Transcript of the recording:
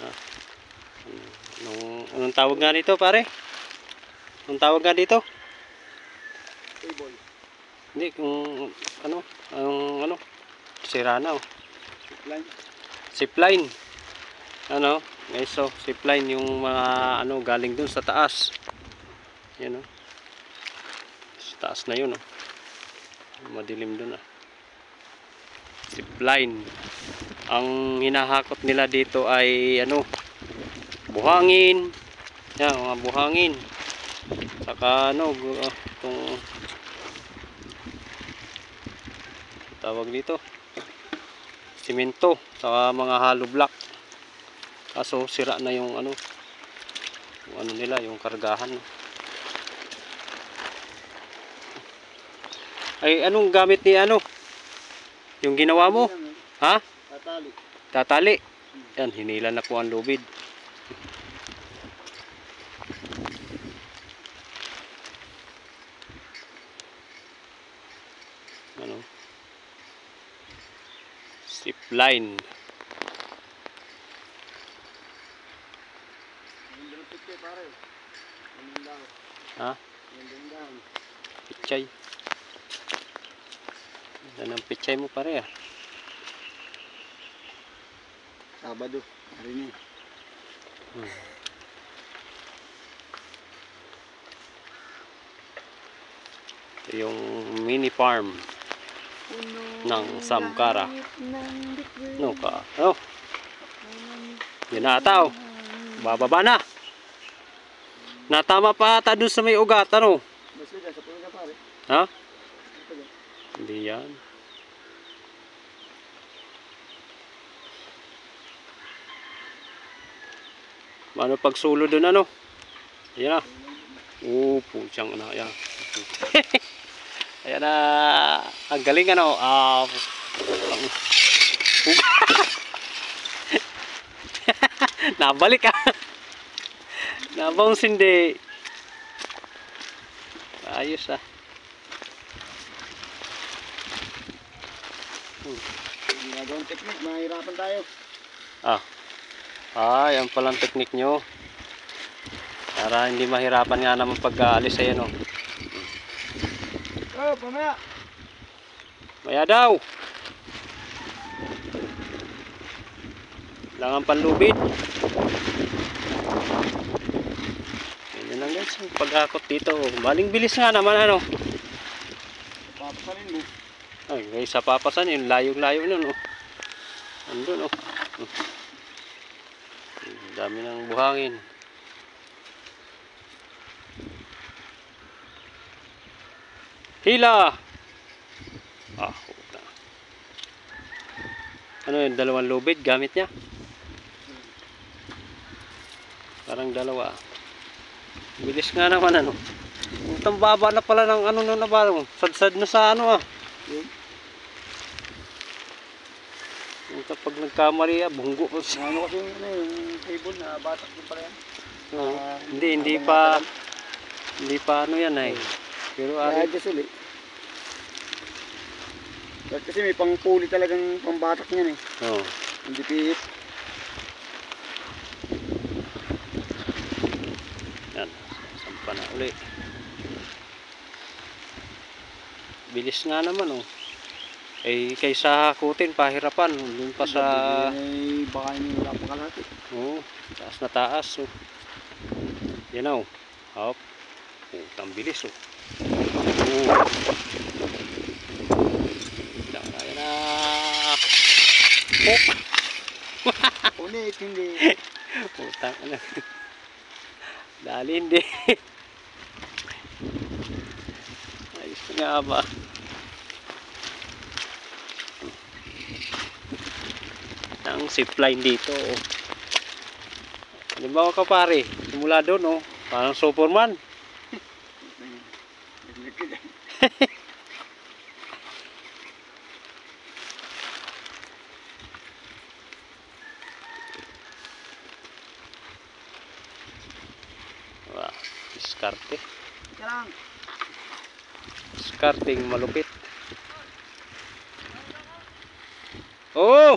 Ah, anong tawag nga dito, pare? Anong tawag nga dito? Table. Hindi, kung ano, sira na, oh. Zipline. Zipline. Ano, guys, so zipline yung mga ano galing dun sa taas. Yan, oh. Sa taas na yun, oh. Madilim dun, ah. Zipline. Ang hinahakot nila dito ay ano, buhangin. Yan, mga buhangin. Saka ano, itong tawag dito, simento, saka mga hollow block. Kaso sira na yung ano nila, yung kargahan. Ay, anong gamit ni ano? Yung ginawa mo? Ha? Tatali. Tatali. Yan, hinila na po ang lubid. Ano? Zipline. Ha? Pichay. Yan ang pichay mo, pare, ah. Sabado. Hari niya. Ito yung mini farm ng Samkara. No ka? Oh. Yan na ata, oh. Bababa na. Natama pa ata dun sa may ugat, ano? Ha? Hindi yan. Ano pag sulo dun, ano? Ayan na. Putyang na. Ayan. Ayan na. Ang galing, ano? Nabalik, ah. Nabounce hindi. Ayos, ah. Ginagawang technique, mahirapan tayo. Yan palang technique nyo. Para hindi mahirapan nga naman pag-aalis ay ano. Oh, pamaya. Maya daw. Langan panlubid. Yan lang, guys. Pag-akot dito. Baling bilis nga naman, ano. Papasalin mo. Ay, guys, sa papasan yun. Layo-layo nun, oh. Andun, oh. Dami ng buhangin. Hila! Puta. Ano yun, dalawang lubid gamit niya? Parang dalawa. Bilis nga naman, ano. Ang baba na pala ng ano na ba, sad-sad na sa ano, ah. Kapag nagkamali, bunggo po siya. Ano kasi yung table na batak din pala yan? Hindi pa ano yan, ay. Pero i-adjust ulit. Kasi may pangpuli talagang pambatak niyan, eh. Oo. Hindi pihit. Yan, sampa na uli. Bilis nga naman, oh. Eh, kaysa hakutin, pahirapan. Doon pa sa... Baka hindi wala pa kalahati. Oo, taas na taas, oh. Yan, oh. Hop. Ang bilis, oh. Yan na. Ulit, hindi. Putang na. Dali, hindi. Ayos nga ba? Ang zipline dito, oh. Halimbawa ka, pare, simula doon, oh. Parang Superman. Wow, diskarte. Diskarting malupit. Oh!